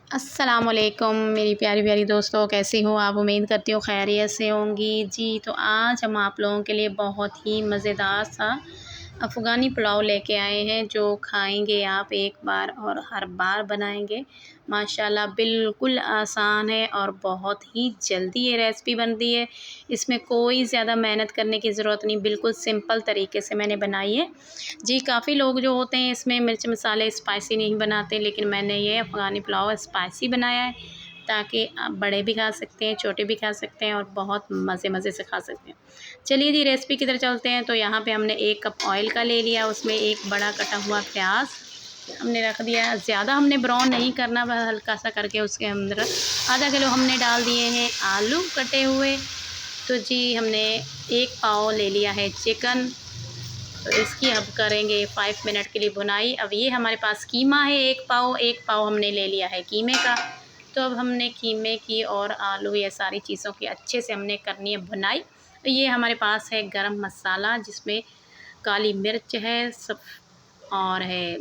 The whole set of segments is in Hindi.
अस्सलामुअलैकुम मेरी प्यारी प्यारी दोस्तों, कैसी हो आप? उम्मीद करती हूँ खैरियत से होंगी जी। तो आज हम आप लोगों के लिए बहुत ही मज़ेदार सा अफ़गानी पुलाव लेके आए हैं, जो खाएंगे आप एक बार और हर बार बनाएंगे। माशाल्लाह बिल्कुल आसान है और बहुत ही जल्दी ये रेसिपी बनती है। इसमें कोई ज़्यादा मेहनत करने की ज़रूरत नहीं, बिल्कुल सिंपल तरीके से मैंने बनाई है जी। काफ़ी लोग जो होते हैं इसमें मिर्च मसाले स्पाइसी नहीं बनाते, लेकिन मैंने ये अफ़गानी पुलाव स्पाइसी बनाया है ताकि आप बड़े भी खा सकते हैं, छोटे भी खा सकते हैं और बहुत मज़े मज़े से खा सकते हैं। चलिए जी रेसिपी की तरफ चलते हैं। तो यहाँ पे हमने 1 कप ऑयल का ले लिया, उसमें एक बड़ा कटा हुआ प्याज हमने रख दिया। ज़्यादा हमने ब्राउन नहीं करना, बस हल्का सा करके उसके अंदर आधा किलो हमने डाल दिए हैं आलू कटे हुए। तो जी हमने 1 पाव ले लिया है चिकन। तो इसकी अब करेंगे 5 मिनट के लिए भुनाई। अब ये हमारे पास कीमा है 1 पाव हमने ले लिया है कीमे का। तो अब हमने कीमे की और आलू ये सारी चीज़ों की अच्छे से हमने करनी है भुनाई। तो ये हमारे पास है गरम मसाला, जिसमें काली मिर्च है सब और है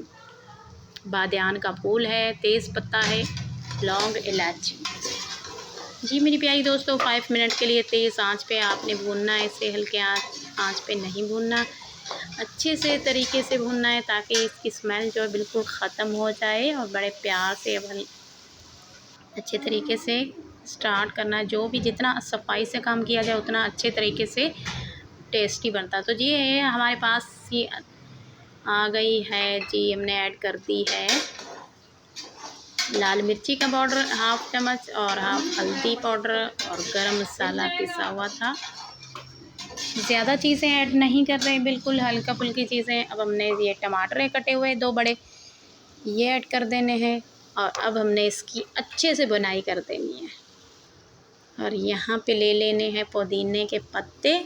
बादियान का फूल है, तेज़ पत्ता है, लौंग, इलायची। जी मेरी प्यारी दोस्तों, 5 मिनट के लिए तेज़ आंच पे आपने भूनना है, इसे हल्के आंच पे नहीं भूनना, अच्छे से तरीके से भूनना है ताकि इसकी स्मेल जो है बिल्कुल ख़त्म हो जाए। और बड़े प्यार से अब अच्छे तरीके से स्टार्ट करना है। जो भी जितना सफाई से काम किया जाए उतना अच्छे तरीके से टेस्टी बनता है। तो जी ये हमारे पास ये आ गई है जी, हमने ऐड कर दी है लाल मिर्ची का पाउडर 1/2 चम्मच और 1/2 हल्दी पाउडर और गरम मसाला पिसा हुआ था। ज़्यादा चीज़ें ऐड नहीं कर रहे हैं, बिल्कुल हल्का फुल्की चीज़ें। अब हमने ये टमाटर है कटे हुए 2 बड़े, ये ऐड कर देने हैं और अब हमने इसकी अच्छे से बुनाई कर देनी है। और यहाँ पे ले लेने हैं पुदीने के पत्ते,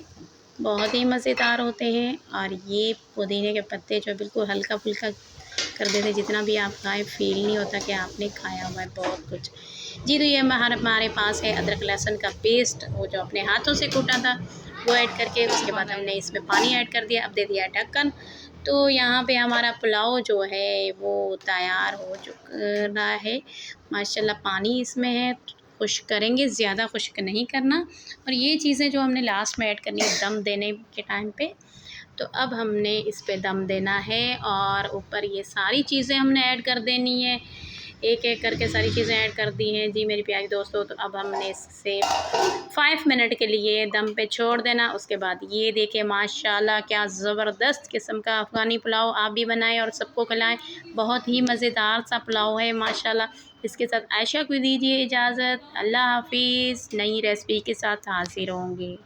बहुत ही मज़ेदार होते हैं। और ये पुदीने के पत्ते जो बिल्कुल हल्का फुल्का कर देते, जितना भी आप खाएं फ़ील नहीं होता कि आपने खाया हुआ है बहुत कुछ जी। तो ये हमारे पास है अदरक लहसुन का पेस्ट, वो जो अपने हाथों से कूटा था वो ऐड करके उसके बाद हमने इसमें पानी ऐड कर दिया। अब दे दिया ढक्कन। तो यहाँ पे हमारा पुलाव जो है वो तैयार हो चुका है माशाल्लाह। पानी इसमें है, खुश्क करेंगे, ज़्यादा खुश्क नहीं करना। और ये चीज़ें जो हमने लास्ट में ऐड करनी है दम देने के टाइम पे। तो अब हमने इस पे दम देना है और ऊपर ये सारी चीज़ें हमने ऐड कर देनी है, एक एक करके सारी चीज़ें ऐड कर दी हैं जी मेरी प्यारी दोस्तों। तो अब हमने इसे 5 मिनट के लिए दम पे छोड़ देना। उसके बाद ये देखिए माशाल्लाह क्या ज़बरदस्त किस्म का अफ़गानी पुलाव आप भी बनाएं और सबको खिलाएं। बहुत ही मज़ेदार सा पुलाव है माशाल्लाह। इसके साथ आयशा को दीजिए इजाज़त। अल्लाह हाफ़िज़। नई रेसिपी के साथ हाज़िर होंगे।